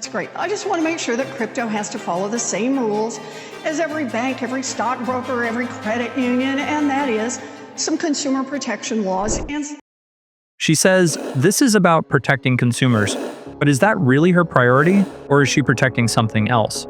That's great. I just want to make sure that crypto has to follow the same rules as every bank, every stockbroker, every credit union, and that is some consumer protection laws. And She says this is about protecting consumers, but is that really her priority, or is she protecting something else?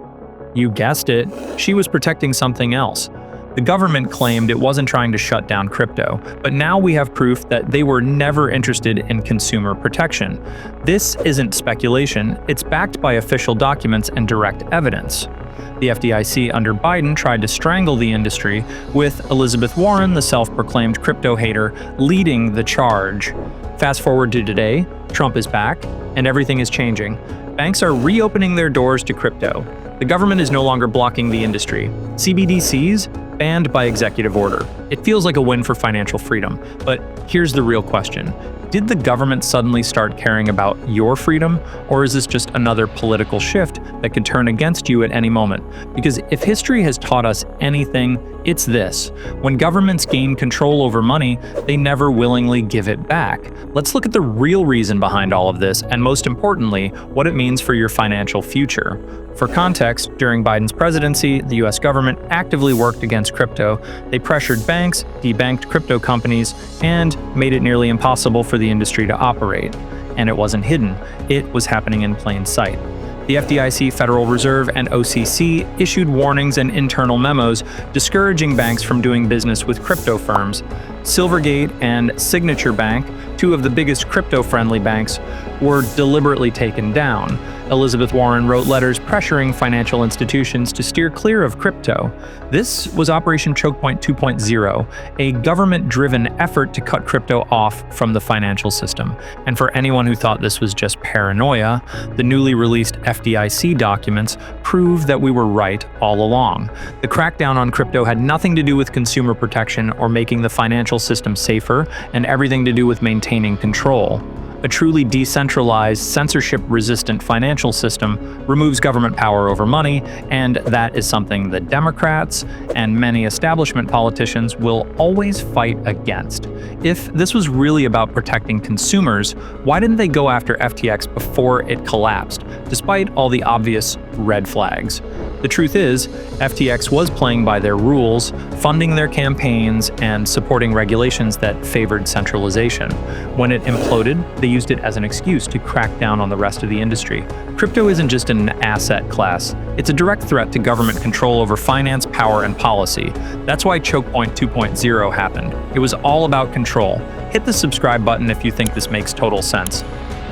You guessed it, she was protecting something else. The government claimed it wasn't trying to shut down crypto, but now we have proof that they were never interested in consumer protection. This isn't speculation, it's backed by official documents and direct evidence. The FDIC under Biden tried to strangle the industry, with Elizabeth Warren, the self-proclaimed crypto hater, leading the charge. Fast forward to today, Trump is back, and everything is changing. Banks are reopening their doors to crypto. The government is no longer blocking the industry. CBDCs banned by executive order. It feels like a win for financial freedom, but here's the real question. Did the government suddenly start caring about your freedom, or is this just another political shift that could turn against you at any moment? Because if history has taught us anything, it's this. When governments gain control over money, they never willingly give it back. Let's look at the real reason behind all of this, and most importantly, what it means for your financial future. For context, during Biden's presidency, the US government actively worked against crypto. They pressured banks, debanked crypto companies, and made it nearly impossible for the industry to operate. And it wasn't hidden, it was happening in plain sight. The FDIC, Federal Reserve, and OCC issued warnings and internal memos discouraging banks from doing business with crypto firms. Silvergate and Signature Bank, two of the biggest crypto-friendly banks, were deliberately taken down. Elizabeth Warren wrote letters pressuring financial institutions to steer clear of crypto. This was Operation Chokepoint 2.0, a government-driven effort to cut crypto off from the financial system. And for anyone who thought this was just paranoia, the newly released FDIC documents prove that we were right all along. The crackdown on crypto had nothing to do with consumer protection or making the financial system safer, and everything to do with maintaining control. A truly decentralized, censorship-resistant financial system removes government power over money, and that is something the Democrats and many establishment politicians will always fight against. If this was really about protecting consumers, why didn't they go after FTX before it collapsed, despite all the obvious red flags? The truth is, FTX was playing by their rules, funding their campaigns, and supporting regulations that favored centralization. When it imploded, they used it as an excuse to crack down on the rest of the industry. Crypto isn't just an asset class, it's a direct threat to government control over finance, power, and policy. That's why Chokepoint 2.0 happened. It was all about control. Hit the subscribe button if you think this makes total sense.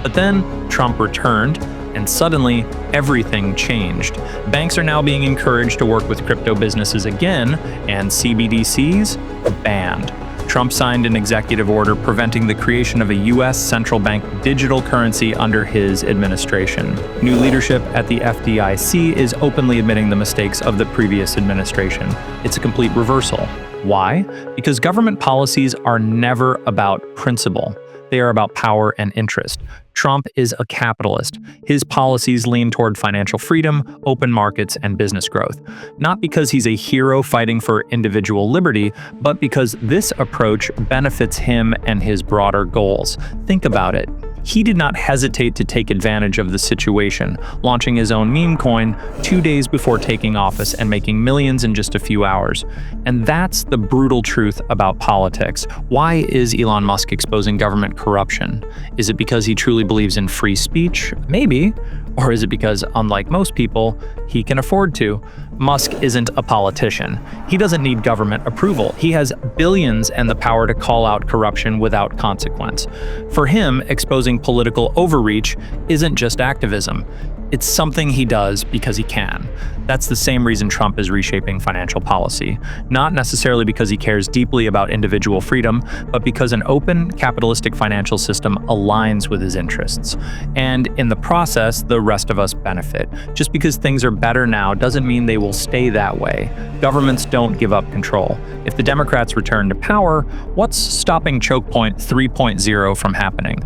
But then, Trump returned, and suddenly, everything changed. Banks are now being encouraged to work with crypto businesses again, and CBDCs banned. Trump signed an executive order preventing the creation of a U.S. central bank digital currency under his administration. New leadership at the FDIC is openly admitting the mistakes of the previous administration. It's a complete reversal. Why? Because government policies are never about principle. They are about power and interest. Trump is a capitalist. His policies lean toward financial freedom, open markets, and business growth. Not because he's a hero fighting for individual liberty, but because this approach benefits him and his broader goals. Think about it. He did not hesitate to take advantage of the situation, launching his own meme coin 2 days before taking office and making millions in just a few hours. And that's the brutal truth about politics. Why is Elon Musk exposing government corruption? Is it because he truly believes in free speech? Maybe. Or is it because, unlike most people, he can afford to? Musk isn't a politician. He doesn't need government approval. He has billions and the power to call out corruption without consequence. For him, exposing political overreach isn't just activism. It's something he does because he can. That's the same reason Trump is reshaping financial policy. Not necessarily because he cares deeply about individual freedom, but because an open, capitalistic financial system aligns with his interests. And in the process, the rest of us benefit. Just because things are better now doesn't mean they will stay that way. Governments don't give up control. If the Democrats return to power, what's stopping Chokepoint 3.0 from happening?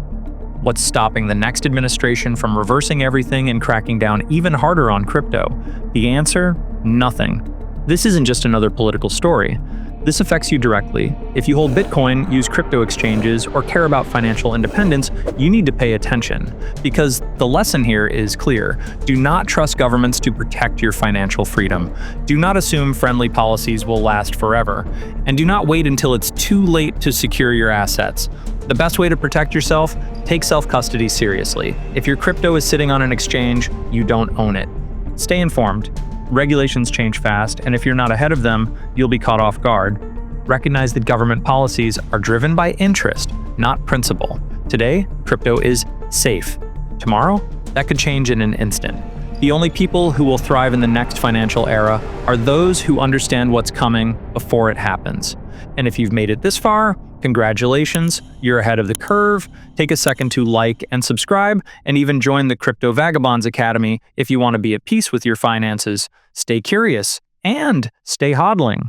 What's stopping the next administration from reversing everything and cracking down even harder on crypto? The answer? Nothing. This isn't just another political story. This affects you directly. If you hold Bitcoin, use crypto exchanges, or care about financial independence, you need to pay attention. Because the lesson here is clear. Do not trust governments to protect your financial freedom. Do not assume friendly policies will last forever. And do not wait until it's too late to secure your assets. The best way to protect yourself? Take self-custody seriously. If your crypto is sitting on an exchange, you don't own it. Stay informed. Regulations change fast, and if you're not ahead of them, you'll be caught off guard. Recognize that government policies are driven by interest, not principle. Today, crypto is safe. Tomorrow, that could change in an instant. The only people who will thrive in the next financial era are those who understand what's coming before it happens. And if you've made it this far, congratulations, you're ahead of the curve. Take a second to like and subscribe, and even join the CryptoVagabonds Academy if you want to be at peace with your finances, stay curious, and stay hodling.